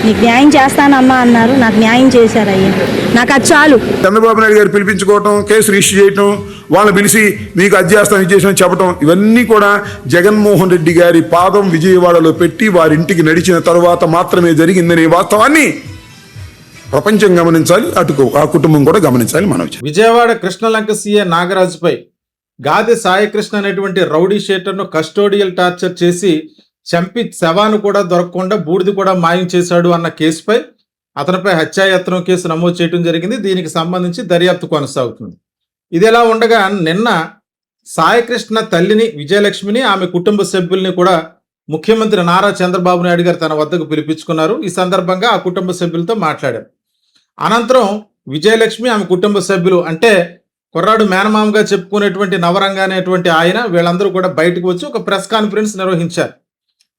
నీకు న్యాయం చేస్తానమ్మా అన్నారు, నాకు న్యాయం చేశారు అయ్యా, నాకు అది చాలు. చంద్రబాబు నాయుడు గారు పిలిపించుకోవటం, కేసు రిజిస్టర్ చేయటం, వాళ్ళని పిలిచి మీకు అది చేస్తాను ఇది చేస్తాను చెప్పడం, ఇవన్నీ కూడా జగన్మోహన్ రెడ్డి గారి పాదం విజయవాడలో పెట్టి వారింటికి నడిచిన తరువాత మాత్రమే జరిగిందనే వాస్తవాన్ని ప్రపంచం గమనించాలి, అటు ఆ కుటుంబం కూడా గమనించాలి. మనం విజయవాడ కృష్ణలంక సీఏ నాగరాజుపై గాది సాయికృష్ణ అనేటువంటి రౌడీ షీటర్ను కస్టోడియల్ టార్చర్ చేసి చంపి శవాను కూడా దొరకకుండా బూడిది కూడా మాయం చేశాడు అన్న కేసుపై అతనిపై హత్యాయత్నం కేసు నమోదు చేయడం జరిగింది. దీనికి సంబంధించి దర్యాప్తు కొనసాగుతుంది. ఇది ఎలా ఉండగా నిన్న సాయికృష్ణ తల్లిని విజయలక్ష్మిని, ఆమె కుటుంబ సభ్యుల్ని కూడా ముఖ్యమంత్రి నారా చంద్రబాబు నాయుడు గారు తన వద్దకు పిలిపించుకున్నారు. ఈ సందర్భంగా ఆ కుటుంబ సభ్యులతో మాట్లాడారు. అనంతరం విజయలక్ష్మి, ఆమె కుటుంబ సభ్యులు అంటే కుర్రాడు మేనమామగా చెప్పుకునేటువంటి నవరంగ అనేటువంటి ఆయన, వీళ్ళందరూ కూడా బయటకు వచ్చి ఒక ప్రెస్ కాన్ఫరెన్స్ నిర్వహించారు.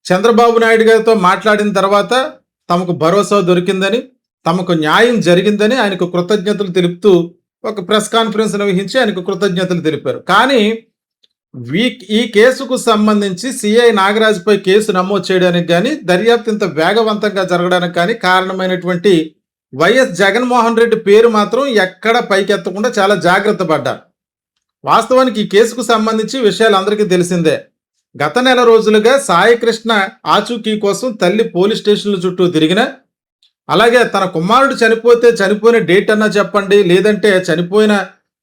చంద్రబాబు నాయుడు గారితో మాట్లాడిన తర్వాత తమకు భరోసా దొరికిందని, తమకు న్యాయం జరిగిందని ఆయనకు కృతజ్ఞతలు తెలుపుతూ ఒక ప్రెస్ కాన్ఫరెన్స్ నిర్వహించి ఆయనకు కృతజ్ఞతలు తెలిపారు. కానీ ఈ కేసుకు సంబంధించి సిఐ నాగరాజుపై కేసు నమోదు చేయడానికి కానీ, దర్యాప్తు ఇంత వేగవంతంగా జరగడానికి కానీ కారణమైనటువంటి వైఎస్ జగన్మోహన్ రెడ్డి పేరు మాత్రం ఎక్కడ పైకెత్తకుండా చాలా జాగ్రత్త పడ్డారు. వాస్తవానికి ఈ కేసుకు సంబంధించి విషయాలు అందరికీ తెలిసిందే. గత నెల రోజులుగా సాయికృష్ణ ఆచూకీ కోసం తల్లి పోలీస్ స్టేషన్ల చుట్టూ తిరిగిన, అలాగే తన కుమారుడు చనిపోతే చనిపోయిన డేట్ అన్నా చెప్పండి, లేదంటే చనిపోయిన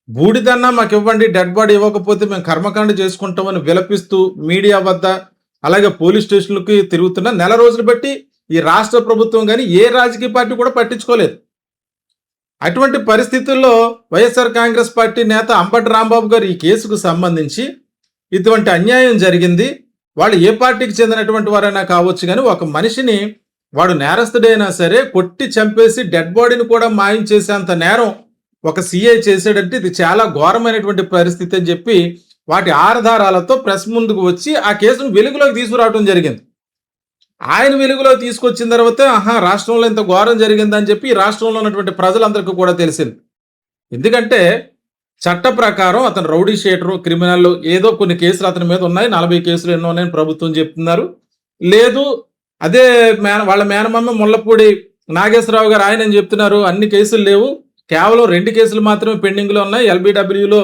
బూడిదన్నా మాకు ఇవ్వండి, డెడ్ బాడీ ఇవ్వకపోతే మేము కర్మకాండ చేసుకుంటామని విలపిస్తూ మీడియా వద్ద అలాగే పోలీస్ స్టేషన్లకి తిరుగుతున్న నెల రోజులు బట్టి ఈ రాష్ట్ర ప్రభుత్వం కానీ ఏ రాజకీయ పార్టీ కూడా పట్టించుకోలేదు. అటువంటి పరిస్థితుల్లో వైఎస్ఆర్ కాంగ్రెస్ పార్టీ నేత అంబటి రాంబాబు గారు ఈ కేసుకు సంబంధించి ఇటువంటి అన్యాయం జరిగింది, వాళ్ళు ఏ పార్టీకి చెందినటువంటి వారైనా కావచ్చు, కానీ ఒక మనిషిని వాడు నేరస్తుడైనా సరే కొట్టి చంపేసి డెడ్ బాడీని కూడా మాయం చేసేంత నేరం ఒక సీఐ చేసాడంటే ఇది చాలా ఘోరమైనటువంటి పరిస్థితి అని చెప్పి వాటి ఆధారాలతో ప్రెస్ ముందుకు వచ్చి ఆ కేసును వెలుగులోకి తీసుకురావడం జరిగింది. ఆయన వెలుగులో తీసుకొచ్చిన తర్వాత రాష్ట్రంలో ఇంత ఘోరం జరిగిందని చెప్పి ఈ రాష్ట్రంలో ఉన్నటువంటి ప్రజలందరికీ కూడా తెలిసింది. ఎందుకంటే చట్ట ప్రకారం అతను రౌడీ షీటరు, క్రిమినల్, ఏదో కొన్ని కేసులు అతని మీద ఉన్నాయి, 40 కేసులు ఎన్నో ఉన్నాయని ప్రభుత్వం చెప్తున్నారు. లేదు అదే వాళ్ళ మేనమామ ముల్లపూడి నాగేశ్వరరావు గారు ఆయన చెప్తున్నారు అన్ని కేసులు లేవు, కేవలం 2 కేసులు మాత్రమే పెండింగ్లో ఉన్నాయి, ఎల్బిడబ్ల్యూలో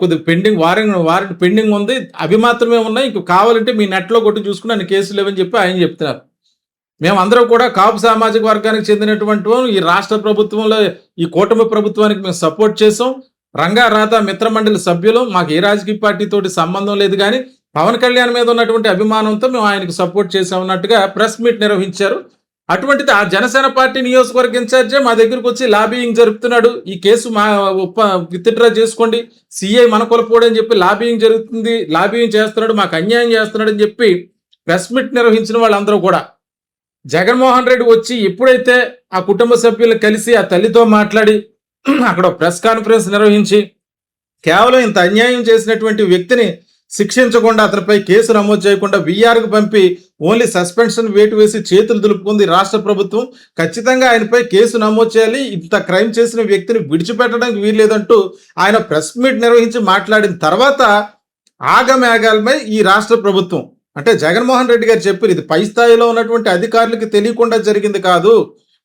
కొద్దిగా పెండింగ్ వారెంట్ పెండింగ్ ఉంది, అవి మాత్రమే ఉన్నాయి, ఇంక కావాలంటే మీ నెట్లో కొట్టి చూసుకుని అన్ని కేసులు లేవని చెప్పి ఆయన చెప్తున్నారు. మేమందరం కూడా కాపు సామాజిక వర్గానికి చెందినటువంటి ఈ రాష్ట్ర ప్రభుత్వంలో ఈ కూటమి ప్రభుత్వానికి మేము సపోర్ట్ చేసాం, రంగారాధ మిత్రమండలి సభ్యులు, మాకు ఏ రాజకీయ పార్టీతోటి సంబంధం లేదు, కానీ పవన్ కళ్యాణ్ మీద ఉన్నటువంటి అభిమానంతో మేము ఆయనకు సపోర్ట్ చేసామన్నట్టుగా ప్రెస్ మీట్ నిర్వహించారు. అటువంటిది ఆ జనసేన పార్టీ నియోజకవర్గ ఇన్ఛార్జే మా దగ్గరకు వచ్చి లాబియింగ్ జరుపుతున్నాడు, ఈ కేసు మా విత్డ్రా చేసుకోండి, సిఐ మన కొలపోడు అని చెప్పి లాబియింగ్ జరుగుతుంది, లాబియింగ్ చేస్తున్నాడు, మాకు అన్యాయం చేస్తున్నాడు అని చెప్పి ప్రెస్ మీట్ నిర్వహించిన వాళ్ళందరూ కూడా జగన్మోహన్ రెడ్డి వచ్చి ఎప్పుడైతే ఆ కుటుంబ సభ్యులు కలిసి ఆ తల్లితో మాట్లాడి అక్కడ ప్రెస్ కాన్ఫరెన్స్ నిర్వహించి కేవలం ఇంత అన్యాయం చేసినటువంటి వ్యక్తిని శిక్షించకుండా అతనిపై కేసు నమోదు చేయకుండా వీఆర్కు పంపి ఓన్లీ సస్పెన్షన్ వేటు వేసి చేతులు దులుపుకుంది రాష్ట్ర ప్రభుత్వం, ఖచ్చితంగా ఆయనపై కేసు నమోదు చేయాలి, ఇంత క్రైమ్ చేసిన వ్యక్తిని విడిచిపెట్టడానికి వీల్లేదంటూ ఆయన ప్రెస్ మీట్ నిర్వహించి మాట్లాడిన తర్వాత ఆగమేఘాలపై ఈ రాష్ట్ర ప్రభుత్వం అంటే జగన్మోహన్ రెడ్డి గారు చెప్పారు, ఇది పై స్థాయిలో ఉన్నటువంటి అధికారులకి తెలియకుండా జరిగింది కాదు,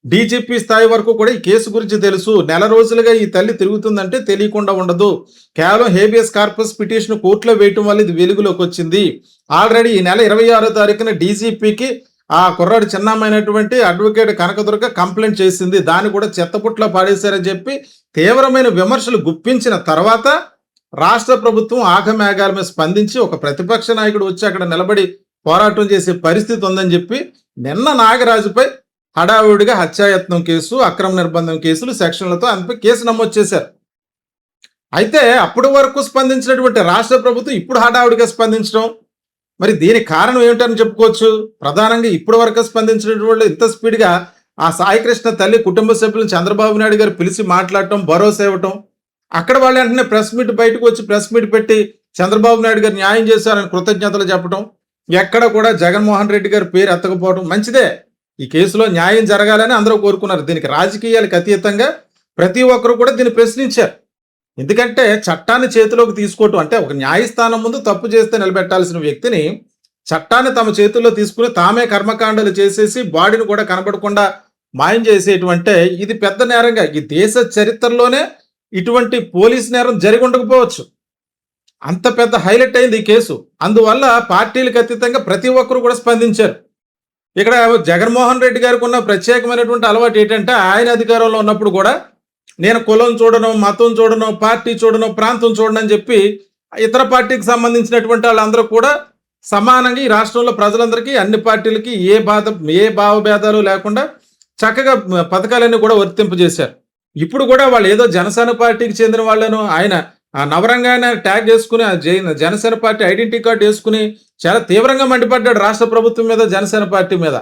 డీజీపీ స్థాయి వరకు కూడా ఈ కేసు గురించి తెలుసు, నెల రోజులుగా ఈ తల్లి తిరుగుతుందంటే తెలియకుండా ఉండదు, కేవలం హేబియస్ కార్పస్ పిటిషన్ కోర్టులో వేయటం వల్ల ఇది వెలుగులోకి వచ్చింది, ఆల్రెడీ ఈ నెల 26వ తారీఖున డీజీపీకి ఆ కుర్రాడు చిన్నమైనటువంటి అడ్వకేట్ కనకదుర్గ కంప్లైంట్ చేసింది, దాన్ని కూడా చెత్తపుట్లో పాడేశారని చెప్పి తీవ్రమైన విమర్శలు గుప్పించిన తర్వాత రాష్ట్ర ప్రభుత్వం ఆగమేఘాల మీద స్పందించి ఒక ప్రతిపక్ష నాయకుడు వచ్చి అక్కడ నిలబడి పోరాటం చేసే పరిస్థితి ఉందని చెప్పి నిన్న నాగరాజుపై హడావుడిగా హత్యాయత్నం కేసు, అక్రమ నిర్బంధం కేసులు, సెక్షన్లతో ఆయనపై కేసు నమోదు చేశారు. అయితే అప్పటి వరకు స్పందించినటువంటి రాష్ట్ర ప్రభుత్వం ఇప్పుడు హడావుడిగా స్పందించడం, మరి దీనికి కారణం ఏమిటని చెప్పుకోవచ్చు. ప్రధానంగా ఇప్పటి వరకు స్పందించినటువంటి ఇంత స్పీడ్గా ఆ సాయికృష్ణ తల్లి కుటుంబ సభ్యులను చంద్రబాబు నాయుడు గారు పిలిచి మాట్లాడటం, భరోసా ఇవ్వటం, అక్కడ వాళ్ళు వెంటనే ప్రెస్ మీట్ బయటకు వచ్చి ప్రెస్ మీట్ పెట్టి చంద్రబాబు నాయుడు గారు న్యాయం చేశారని కృతజ్ఞతలు చెప్పడం, ఎక్కడ కూడా జగన్మోహన్ రెడ్డి గారి పేరు ఎత్తకపోవడం మంచిదే. ఈ కేసులో న్యాయం జరగాలని అందరూ కోరుకున్నారు. దీనికి రాజకీయాలకు అతీతంగా ప్రతి ఒక్కరు కూడా దీన్ని ప్రశ్నించారు. ఎందుకంటే చట్టాన్ని చేతిలోకి తీసుకోవటం అంటే ఒక న్యాయస్థానం ముందు తప్పు చేస్తే నిలబెట్టాల్సిన వ్యక్తిని చట్టాన్ని తమ చేతుల్లో తీసుకుని తామే కర్మకాండలు చేసేసి బాడీని కూడా కనబడకుండా మాయం చేసేటువంటి ఇది పెద్ద నేరంగా ఈ దేశ చరిత్రలోనే ఇటువంటి పోలీస్ నేరం జరిగి ఉండకపోవచ్చు. అంత పెద్ద హైలైట్ అయింది ఈ కేసు. అందువల్ల పార్టీలకు అతీతంగా ప్రతి ఒక్కరు కూడా స్పందించారు. ఇక్కడ జగన్మోహన్ రెడ్డి గారికి ఉన్న ప్రత్యేకమైనటువంటి అలవాటు ఏంటంటే ఆయన అధికారంలో ఉన్నప్పుడు కూడా నేను కులం చూడను, మతం చూడను, పార్టీ చూడను, ప్రాంతం చూడను అని చెప్పి ఇతర పార్టీకి సంబంధించినటువంటి వాళ్ళందరూ కూడా సమానంగా ఈ రాష్ట్రంలో ప్రజలందరికీ అన్ని పార్టీలకి ఏ భావభేదాలు లేకుండా చక్కగా పథకాలన్నీ కూడా వర్తింపజేశారు. ఇప్పుడు కూడా వాళ్ళు ఏదో జనసేన పార్టీకి చెందిన వాళ్ళను ఆయన ఆ నవరంగానే ట్యాగ్ చేసుకుని ఆ జనసేన పార్టీ ఐడెంటిటీ కార్డు వేసుకుని చాలా తీవ్రంగా మండిపడ్డాడు రాష్ట్ర ప్రభుత్వం మీద, జనసేన పార్టీ మీద.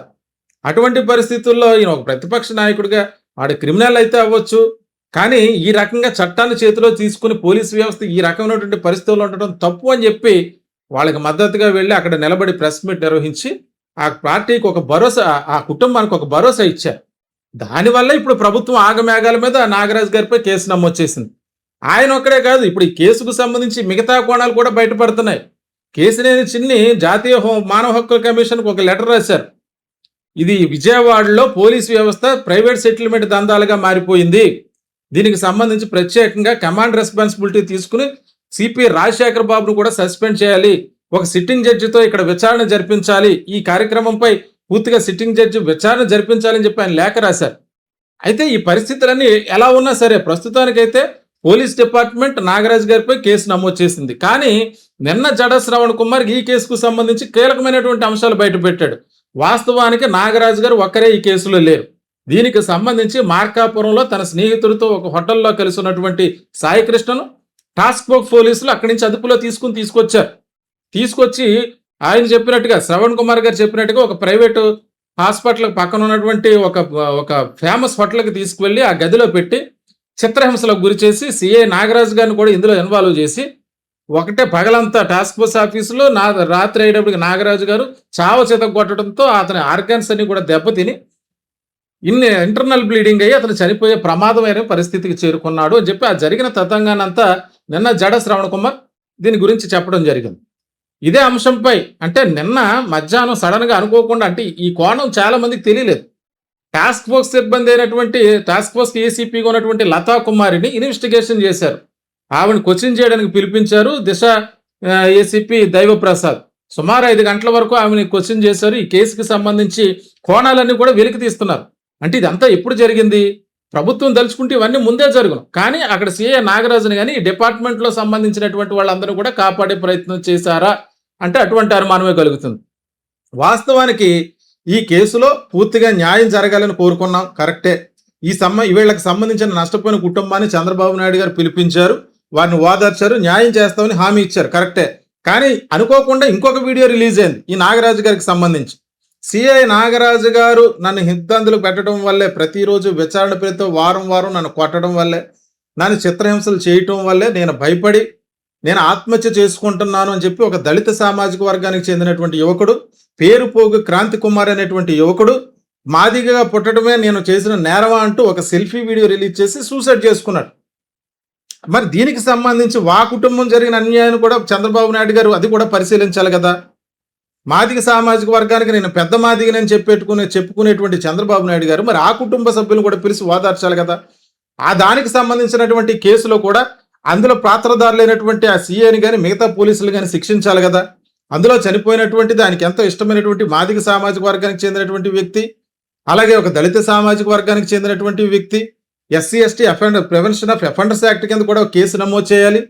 అటువంటి పరిస్థితుల్లో ఈయన ఒక ప్రతిపక్ష నాయకుడిగా వాడు క్రిమినల్ అయితే అవ్వచ్చు, కానీ ఈ రకంగా చట్టాన్ని చేతిలో తీసుకుని పోలీసు వ్యవస్థ ఈ రకమైనటువంటి పరిస్థితుల్లో ఉండటం తప్పు అని చెప్పి వాళ్ళకి మద్దతుగా వెళ్ళి అక్కడ నిలబడి ప్రెస్ మీట్ నిర్వహించి ఆ పార్టీకి ఒక భరోసా, ఆ కుటుంబానికి ఒక భరోసా ఇచ్చారు. దానివల్ల ఇప్పుడు ప్రభుత్వం ఆగమేఘాల మీద నాగరాజు గారిపై కేసు నమోదు చేసింది. ఆయన ఒక్కడే కాదు, ఇప్పుడు ఈ కేసుకు సంబంధించి మిగతా కోణాలు కూడా బయటపడుతున్నాయి. కేసినేని చిన్ని జాతీయ మానవ హక్కుల కమిషన్కి ఒక లెటర్ రాశారు. ఇది విజయవాడలో పోలీస్ వ్యవస్థ ప్రైవేట్ సెటిల్మెంట్ దందాలుగా మారిపోయింది, దీనికి సంబంధించి ప్రత్యేకంగా కమాండ్ రెస్పాన్సిబిలిటీ తీసుకుని సిపి రాజశేఖర్ బాబును కూడా సస్పెండ్ చేయాలి, ఒక సిట్టింగ్ జడ్జితో ఇక్కడ విచారణ జరిపించాలి, ఈ కార్యక్రమంపై పూర్తిగా సిట్టింగ్ జడ్జి విచారణ జరిపించాలని చెప్పి ఆయన లేఖ రాశారు. అయితే ఈ పరిస్థితులన్నీ ఎలా ఉన్నా సరే ప్రస్తుతానికైతే పోలీస్ డిపార్ట్మెంట్ నాగరాజు గారిపై కేసు నమోదు చేసింది. కానీ నిన్న జడ శ్రవణ్ కుమార్ ఈ కేసుకు సంబంధించి కీలకమైనటువంటి అంశాలు బయటపెట్టాడు. వాస్తవానికి నాగరాజు గారు ఒక్కరే ఈ కేసులో లేరు. దీనికి సంబంధించి మార్కాపురంలో తన స్నేహితుడితో ఒక హోటల్లో కలిసి ఉన్నటువంటి సాయికృష్ణను టాస్క్ ఫోర్స్ పోలీసులు అక్కడి నుంచి అదుపులో తీసుకొచ్చారు. తీసుకొచ్చి ఆయన చెప్పినట్టుగా, శ్రవణ్ కుమార్ గారు చెప్పినట్టుగా ఒక ప్రైవేటు హాస్పిటల్ పక్కన ఉన్నటువంటి ఒక ఫేమస్ హోటల్కి తీసుకువెళ్ళి ఆ గదిలో పెట్టి చిత్రహింసలకు గురి చేసి సిఐ నాగరాజు గారిని కూడా ఇందులో ఇన్వాల్వ్ చేసి ఒకటే పగలంతా టాస్క్ ఫోర్స్ ఆఫీసులో రాత్రి అయ్యేటప్పటికి నాగరాజు గారు చావ కొట్టడంతో అతని ఆర్గాన్స్ అన్ని కూడా దెబ్బతిని ఇంటర్నల్ బ్లీడింగ్ అయ్యి అతను చనిపోయే ప్రమాదమైన పరిస్థితికి చేరుకున్నాడు అని చెప్పి ఆ జరిగిన తతంగానంతా నిన్న జడ శ్రవణ్ కుమార్ దీని గురించి చెప్పడం జరిగింది. ఇదే అంశంపై అంటే నిన్న మధ్యాహ్నం సడన్గా అనుకోకుండా, అంటే ఈ కోణం చాలా మందికి తెలియలేదు, టాస్క్ ఫోర్స్ సిబ్బంది అయినటువంటి టాస్క్ ఫోర్స్ ఏసీపీగా ఉన్నటువంటి లతా కుమారిని ఇన్వెస్టిగేషన్ చేశారు. ఆవిడని క్వశ్చన్ చేయడానికి పిలిపించారు దిశ ఏసీపీ దైవప్రసాద్. సుమారు 5 గంటల వరకు ఆమెని క్వశ్చన్ చేశారు. ఈ కేసుకి సంబంధించి కోణాలన్నీ కూడా వెలికి తీస్తున్నారు. అంటే ఇదంతా ఎప్పుడు జరిగింది? ప్రభుత్వం దలుచుకుంటే ఇవన్నీ ముందే జరుగును, కానీ అక్కడ సిఐ నాగరాజుని కానీ ఈ డిపార్ట్మెంట్లో సంబంధించినటువంటి వాళ్ళందరూ కూడా కాపాడే ప్రయత్నం చేశారా అంటే అటువంటి అనుమానమే కలుగుతుంది. వాస్తవానికి ఈ కేసులో పూర్తిగా న్యాయం జరగాలని కోరుకున్నాం, కరెక్టే. వీళ్ళకి సంబంధించిన నష్టపోయిన కుటుంబాన్ని చంద్రబాబు నాయుడు గారు పిలిపించారు, వారిని ఓదార్చారు, న్యాయం చేస్తామని హామీ ఇచ్చారు, కరెక్టే. కానీ అనుకోకుండా ఇంకొక వీడియో రిలీజ్ అయింది ఈ నాగరాజు గారికి సంబంధించి. సిఐ నాగరాజు గారు నన్ను హింసలు పెట్టడం వల్లే, ప్రతిరోజు విచారణ పేరుతో వారం నన్ను కొట్టడం వల్లే, నన్ను చిత్రహింసలు చేయటం వల్లే నేను భయపడి నేను ఆత్మహత్య చేసుకుంటున్నాను అని చెప్పి ఒక దళిత సామాజిక వర్గానికి చెందినటువంటి యువకుడు, పేరు పోగు క్రాంతి కుమార్ అనేటువంటి యువకుడు మాదిగగా పుట్టడమే నేను చేసిన నేరమా అంటూ ఒక సెల్ఫీ వీడియో రిలీజ్ చేసి సూసైడ్ చేసుకున్నాడు. మరి దీనికి సంబంధించి కుటుంబం జరిగిన అన్యాయాన్ని కూడా చంద్రబాబు నాయుడు గారు అది కూడా పరిశీలించాలి కదా. మాదిగ సామాజిక వర్గానికి నేను పెద్ద మాదిగనని చెప్పుకునేటువంటి చంద్రబాబు నాయుడు గారు మరి ఆ కుటుంబ సభ్యులను కూడా పిలిచి ఓదార్చాలి కదా. ఆ దానికి సంబంధించినటువంటి కేసులో కూడా అందులో పాత్రదారులైనటువంటి ఆ సీఐని కానీ మిగతా పోలీసులు కానీ శిక్షించాలి కదా. అందులో చనిపోయినటువంటి దానికి ఎంతో ఇష్టమైనటువంటి మాదిగ సామాజిక వర్గానికి చెందినటువంటి వ్యక్తి, అలాగే ఒక దళిత సామాజిక వర్గానికి చెందినటువంటి వ్యక్తి, SC ST prevention of offenders act కింద కూడా కేసు నమోదు చేయాలి.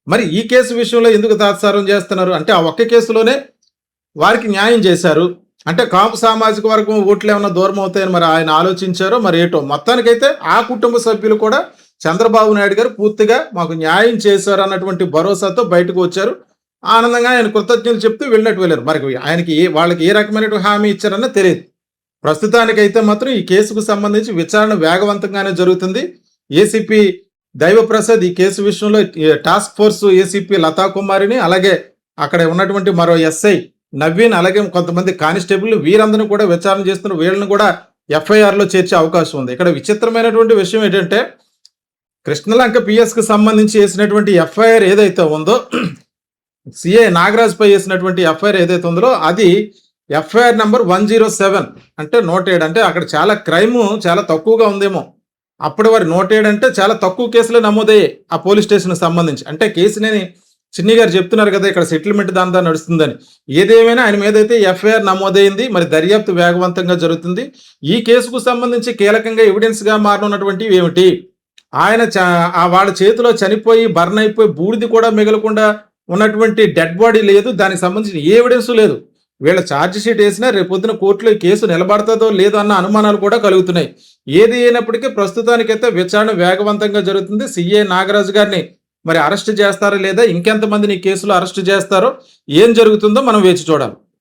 మరి ఈ కేసు విషయంలో ఎందుకు తాత్సారం చేస్తున్నారు అంటే ఆ ఒక్క కేసులోనే వారికి న్యాయం చేశారు అంటే కాపు సామాజిక వర్గం ఓట్లు ఏమన్నా దూరం అవుతాయని మరి ఆయన ఆలోచించారో మరి ఏటో. మొత్తానికైతే ఆ కుటుంబ సభ్యులు కూడా చంద్రబాబు నాయుడు గారు పూర్తిగా మాకు న్యాయం చేశారు అన్నటువంటి భరోసాతో బయటకు వచ్చారు. ఆనందంగా ఆయన కృతజ్ఞతలు చెప్తూ వెళ్ళినట్టు వెళ్ళారు. మరి వాళ్ళకి ఏ రకమైనటువంటి హామీ ఇచ్చారన్న తెలియదు. ప్రస్తుతానికైతే మాత్రం ఈ కేసుకు సంబంధించి విచారణ వేగవంతంగానే జరుగుతుంది. ఏసీపీ దైవప్రసాద్ ఈ కేసు విషయంలో టాస్క్ ఫోర్స్ ఏసీపీ లతా కుమారిని, అలాగే అక్కడ ఉన్నటువంటి మరో ఎస్ఐ నవీన్, అలాగే కొంతమంది కానిస్టేబుల్ వీరందరూ కూడా విచారణ చేస్తున్న వీళ్ళని కూడా ఎఫ్ఐఆర్లో చేర్చే అవకాశం ఉంది. ఇక్కడ విచిత్రమైనటువంటి విషయం ఏంటంటే కృష్ణలంక పిఎస్కి సంబంధించి వేసినటువంటి ఎఫ్ఐఆర్ ఏదైతే ఉందో, సిఐ నాగరాజుపై వేసినటువంటి ఎఫ్ఐఆర్ ఏదైతే ఉందో అది ఎఫ్ఐఆర్ నంబర్ 107 అంటే 107 అంటే అక్కడ చాలా క్రైమ్ చాలా తక్కువగా ఉందేమో. అప్పటి వారి 107 అంటే చాలా తక్కువ కేసులు నమోదయ్యాయి ఆ పోలీస్ స్టేషన్ సంబంధించి. అంటే కేసునేని చిన్ని గారు చెప్తున్నారు కదా ఇక్కడ సెటిల్మెంట్ దాంతో నడుస్తుందని. ఏదేమైనా ఆయన మీద అయితే ఎఫ్ఐఆర్ నమోదైంది. మరి దర్యాప్తు వేగవంతంగా జరుగుతుంది. ఈ కేసుకు సంబంధించి కీలకంగా ఎవిడెన్స్ గా మారనున్నటువంటివి ఏమిటి? ఆయన వాళ్ళ చేతిలో చనిపోయి బర్న్ అయిపోయి బూడిది కూడా మిగలకుండా ఉన్నటువంటి డెడ్ బాడీ లేదు. దానికి సంబంధించిన ఏ ఎవిడెన్స్ లేదు. వీళ్ళ ఛార్జ్ షీట్ వేసినా రేపొద్దున కోర్టులో ఈ కేసు నిలబడుతుందో లేదో అన్న అనుమానాలు కూడా కలుగుతున్నాయి. ఏది అయినప్పటికీ ప్రస్తుతానికైతే విచారణ వేగవంతంగా జరుగుతుంది. సిఐ నాగరాజు గారిని మరి అరెస్ట్ చేస్తారో లేదా, ఇంకెంతమందిని ఈ కేసులో అరెస్ట్ చేస్తారో, ఏం జరుగుతుందో మనం వేచి చూడాలి.